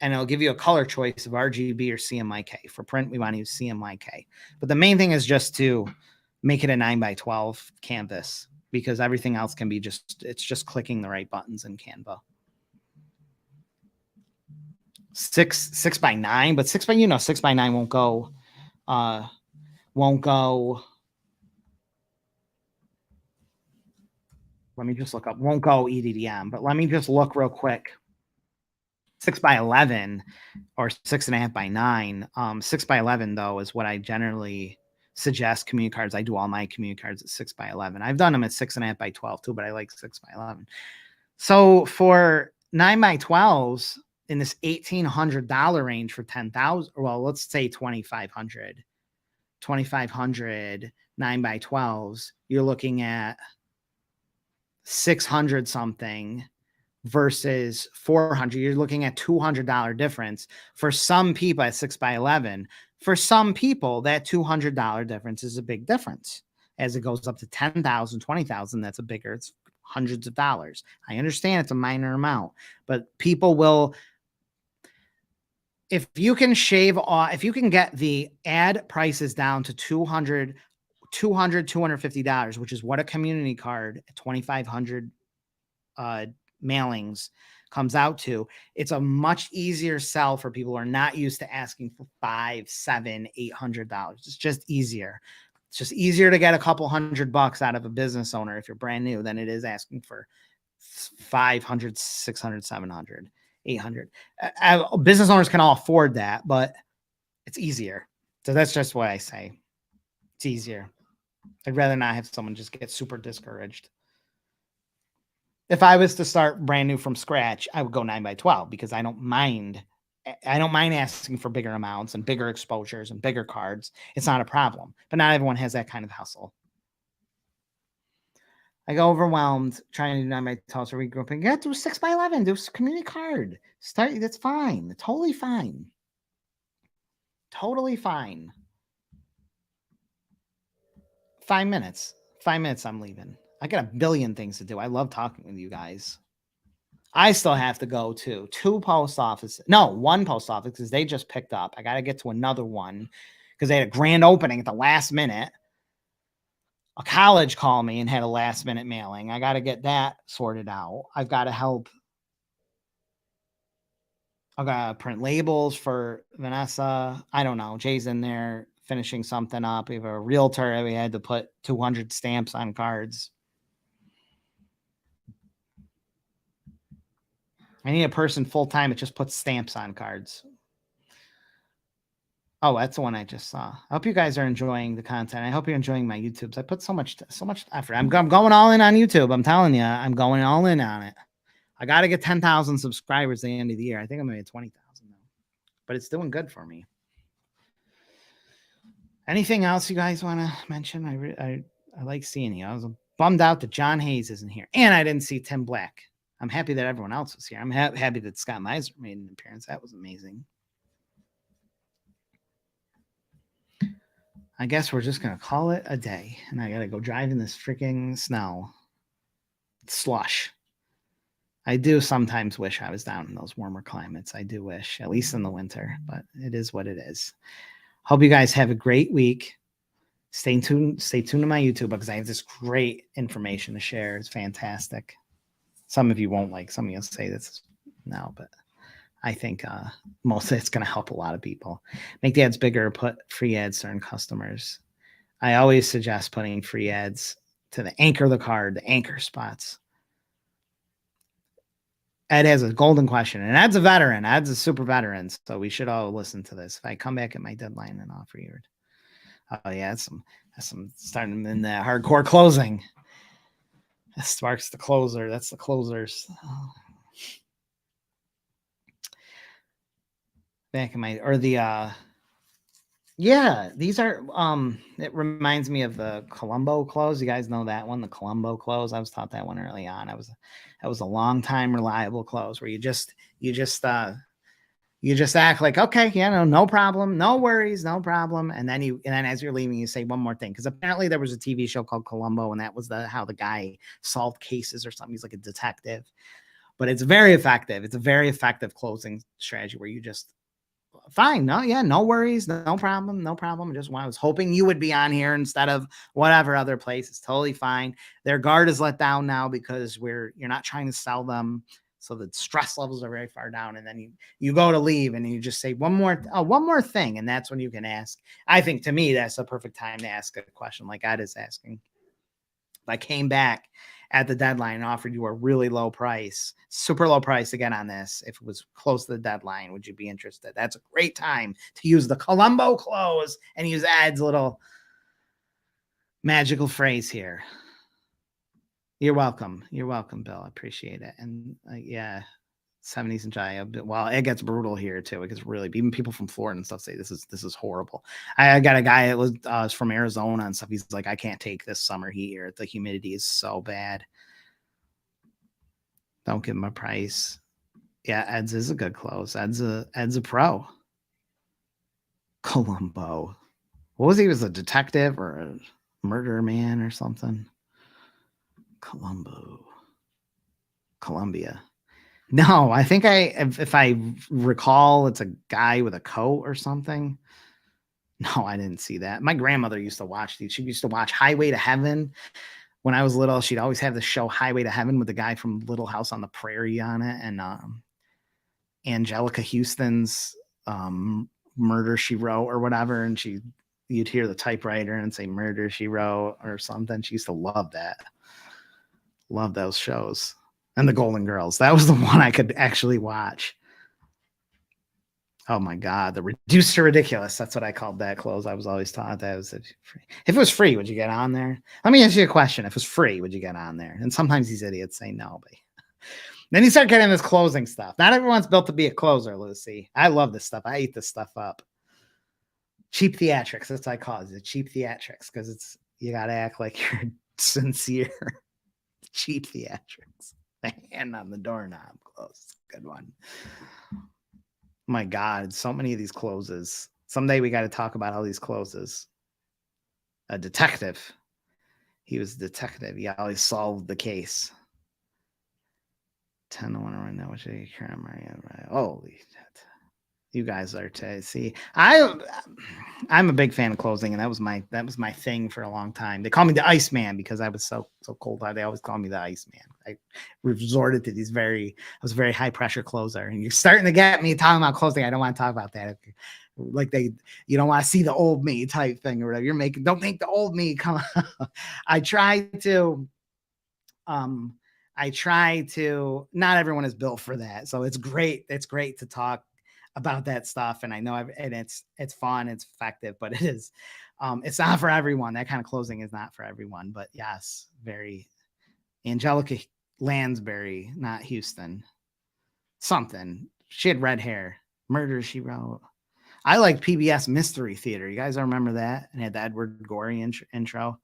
And it'll give you a color choice of RGB or CMYK. For print, we want to use CMYK. But the main thing is just to make it a 9x12 canvas, because everything else can be it's just clicking the right buttons in Canva. 6x9, but 6x9 won't go. Let me just look up. Won't go EDDM, but let me just look real quick. 6x11 or 6.5x9. 6x11 though is what I generally suggest community cards. I do all my community cards at 6x11. I've done them at 6.5x12 too, but I like 6x11. So for 9x12s in this $1,800 range for 10,000, well, let's say 2,500 9x12s, you're looking at 600 something versus 400. You're looking at $200 difference for some people at 6x11. For some people, that $200 difference is a big difference. As it goes up to 10,000, 20,000, that's it's hundreds of dollars. I understand it's a minor amount, but people will, if you can shave off, if you can get the ad prices down to $250, which is what a community card at 2,500 mailings comes out to, it's a much easier sell for people who are not used to asking for $500, $700, $800. It's just easier. It's just easier to get a couple $100 out of a business owner if you're brand new than it is asking for 500, 600, 700, 800. Business owners can all afford that, but it's easier. So that's just what I say. It's easier. I'd rather not have someone just get super discouraged. If I was to start brand new from scratch, I would go 9x12 because I don't mind asking for bigger amounts and bigger exposures and bigger cards. It's not a problem, but not everyone has that kind of hustle. I go overwhelmed trying to do 9x12 or regrouping. Yeah, do 6x11, do community card. That's fine. Totally fine. Totally fine. 5 minutes. 5 minutes, I'm leaving. I got a billion things to do. I love talking with you guys. I still have to go to 2 post offices. No, 1 post office because they just picked up. I got to get to another one because they had a grand opening at the last minute. A college called me and had a last minute mailing. I got to get that sorted out. I've got to help. I got to print labels for Vanessa. I don't know. Jay's in there finishing something up. We have a realtor. We had to put 200 stamps on cards. I need a person full time that just puts stamps on cards. Oh, that's the one I just saw. I hope you guys are enjoying the content. I hope you're enjoying my YouTubes. I put so much effort. I'm going all in on YouTube. I'm telling you, I'm going all in on it. I got to get 10,000 subscribers at the end of the year. I think I'm going to get 20,000 now, but it's doing good for me. Anything else you guys want to mention? I like seeing you. I was bummed out that John Hayes isn't here, and I didn't see Tim Black. I'm happy that everyone else was here. I'm happy that Scott Miser made an appearance. That was amazing. I guess we're just going to call it a day. And I got to go drive in this freaking snow. Slush. I do sometimes wish I was down in those warmer climates. I do wish, at least in the winter. But it is what it is. Hope you guys have a great week. Stay tuned to my YouTube because I have this great information to share. It's fantastic. Some of you won't like. Some of you will say this no, but I think most of it's going to help a lot of people. Make the ads bigger, put free ads to earn customers. I always suggest putting free ads to the anchor of the card, the anchor spots. Ed has a golden question, and Ed's a veteran. Ed's a super veteran, so we should all listen to this. If I come back at my deadline and offer you, oh yeah, that's some starting in the hardcore closing. That sparks the closer. That's the closers. Oh. Back in my yeah, these are it reminds me of the Colombo close. You guys know that one, the Colombo close. I was taught that one early on. That was a long time reliable close where you just act like, okay, yeah, no problem, no worries, no problem. And then as you're leaving, you say one more thing. Because apparently there was a TV show called Colombo, and that was how the guy solved cases or something. He's like a detective. But it's very effective. It's a very effective closing strategy where you just fine. No worries. No problem. No problem. I was hoping you would be on here instead of whatever other place. It's totally fine. Their guard is let down now because you're not trying to sell them. So the stress levels are very far down. And then you go to leave and you just say one more thing. And that's when you can ask. I think to me, that's the perfect time to ask a question like Ed is asking. If I came back at the deadline and offered you a really low price, super low price to get on this, if it was close to the deadline, would you be interested? That's a great time to use the Colombo close and use Ed's little magical phrase here. You're welcome. You're welcome, Bill. I appreciate it. And yeah, 70s and Jai. Well, it gets brutal here too. It gets really, even people from Florida and stuff say this is horrible. I got a guy that was from Arizona and stuff. He's like, I can't take this summer heat here. The humidity is so bad. Don't give him a price. Yeah, Ed's is a good close. Ed's a pro. Colombo. What was he? Was a detective or a murder man or something? Colombo. Columbia. No, I think if I recall, it's a guy with a coat or something. No, I didn't see that. My grandmother used to watch these. She used to watch Highway to Heaven. When I was little, she'd always have the show Highway to Heaven with the guy from Little House on the Prairie on it. And Angelica Houston's Murder, She Wrote or whatever. And you'd hear the typewriter and say Murder, She Wrote or something. She used to love that. Love those shows. And the Golden Girls. That was the one I could actually watch. Oh my God, the reduced to ridiculous. That's what I called that close. I was always taught that was free. If it was free, would you get on there? Let me ask you a question. If it was free, would you get on there? And sometimes these idiots say no, but then you start getting this closing stuff. Not everyone's built to be a closer, Lucy. I love this stuff. I eat this stuff up. Cheap theatrics. That's what I call it. It's cheap theatrics because you got to act like you're sincere. Cheap theatrics. The hand on the doorknob close. Good one. My God, so many of these closes. Someday we got to talk about all these closes. A detective. He was a detective. He always solved the case. 10 to 1 right now, which is right. Holy shit. You guys are see. I'm a big fan of closing, and that was my thing for a long time. They call me the Iceman because I was so cold. They always call me the Iceman. I resorted to I was a very high pressure closer, and you're starting to get me talking about closing. I don't want to talk about that. Like you don't want to see the old me type thing or whatever. Don't make the old me come. I try to. Not everyone is built for that. So it's great. It's great to talk about that stuff. And I know, and it's fun, it's effective, but it's not for everyone. That kind of closing is not for everyone, but yes, very Angelica Lansbury, not Houston, something. She had red hair. Murder, She Wrote. I like PBS Mystery Theater. You guys remember that? And had the Edward Gorey intro.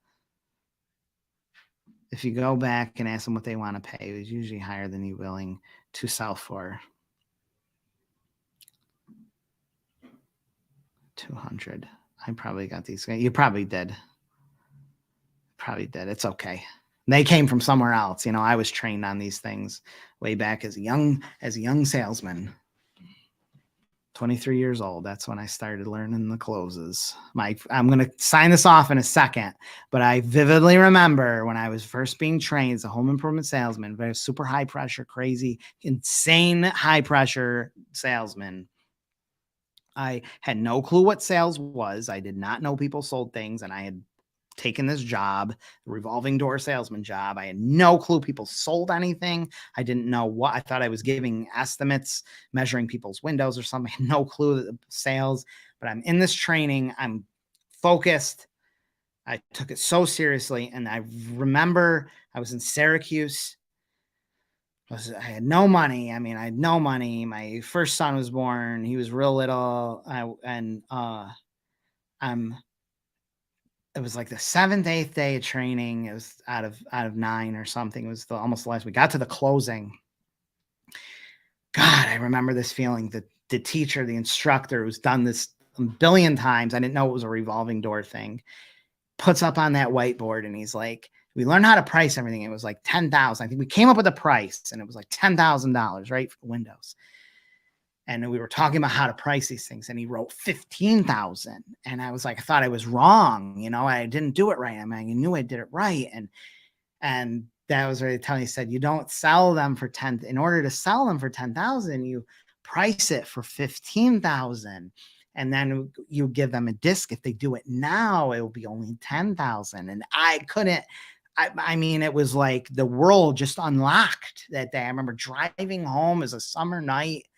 If you go back and ask them what they want to pay, it was usually higher than you're willing to sell for. 200. I probably got these. You probably did. It's okay. They came from somewhere else. I was trained on these things way back as a young salesman. 23 years old. That's when I started learning the closes. I'm going to sign this off in a second, but I vividly remember when I was first being trained as a home improvement salesman, very super high pressure, crazy, insane high pressure salesman. I had no clue what sales was. I did not know people sold things, and I had taken this job, the revolving door salesman job. I had no clue people sold anything. I didn't know what. I thought I was giving estimates, measuring people's windows or something. I had no clue the sales, but I'm in this training. I'm focused. I took it so seriously. And I remember I was in Syracuse. I had no money. I had no money. My first son was born. He was real little. It was like the 7th, 8th day of training. It was out of 9 or something. It was almost the last. We got to the closing. God, I remember this feeling that the teacher, the instructor who's done this a billion times, I didn't know it was a revolving door thing, puts up on that whiteboard and he's like, we learned how to price everything. It was like 10,000. I think we came up with a price and it was like $10,000, right? For Windows. And we were talking about how to price these things, and he wrote 15,000. And I was like, I thought I was wrong. I didn't do it right. I knew I did it right. And that was really telling. He said, you don't sell them for 10. In order to sell them for 10,000, you price it for 15,000. And then you give them a disc. If they do it now, it will be only 10,000. And I couldn't. It was like the world just unlocked that day. I remember driving home as a summer night.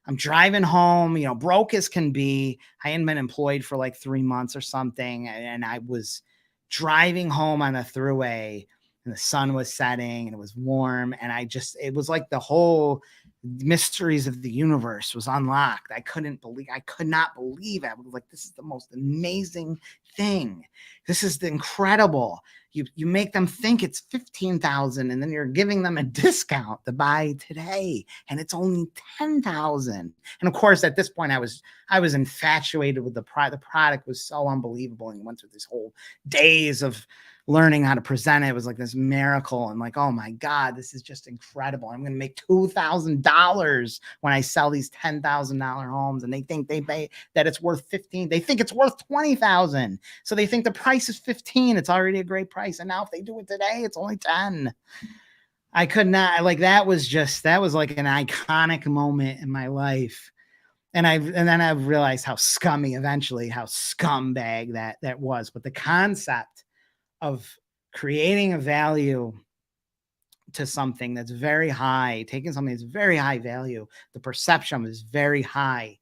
I'm driving home, broke as can be. I hadn't been employed for like 3 months or something. And I was driving home on the thruway and the sun was setting and it was warm. And it was like the whole mysteries of the universe was unlocked. I could not believe it. I was like, this is the most amazing thing. This is incredible. You make them think it's 15,000 and then you're giving them a discount to buy today and it's only 10,000. And of course, at this point I was infatuated with the product. The product was so unbelievable. And you went through this whole days of learning how to present it. It was like this miracle. And like, oh my God, this is just incredible. I'm going to make $2,000 when I sell these $10,000 homes. And they think that it's worth 15. They think it's worth 20,000. So they think the price is 15. It's already a great price. And now if they do it today, it's only 10. I could not, like, that was like an iconic moment in my life. And then I realized how scumbag that was. But the concept of creating a value to something that's very high, taking something that's very high value, the perception is very high,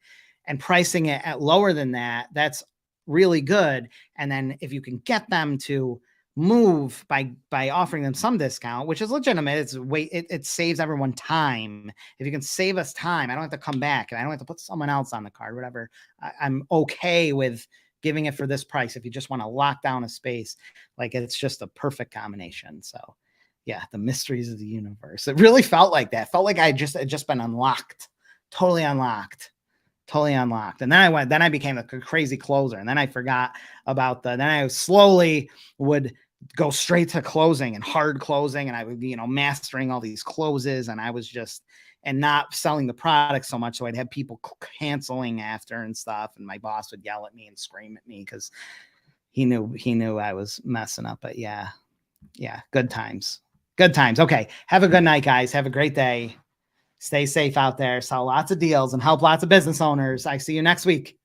and pricing it at lower than that, that's really good. And then if you can get them to move by offering them some discount, which is legitimate, it saves everyone time. If you can save us time, I don't have to come back and I don't have to put someone else on the card, whatever. I'm okay with giving it for this price if you just want to lock down a space. Like, it's just a perfect combination. So yeah, the mysteries of the universe. It really felt like that. It felt like I had just been unlocked, totally unlocked. And then I became a crazy closer. And then I forgot about then I slowly would go straight to closing and hard closing. And I would, mastering all these closes, and I was just, and not selling the product so much. So I'd have people canceling after and stuff. And my boss would yell at me and scream at me because he knew I was messing up. But yeah, good times. Good times. Okay. Have a good night, guys. Have a great day. Stay safe out there. Sell lots of deals and help lots of business owners. I see you next week.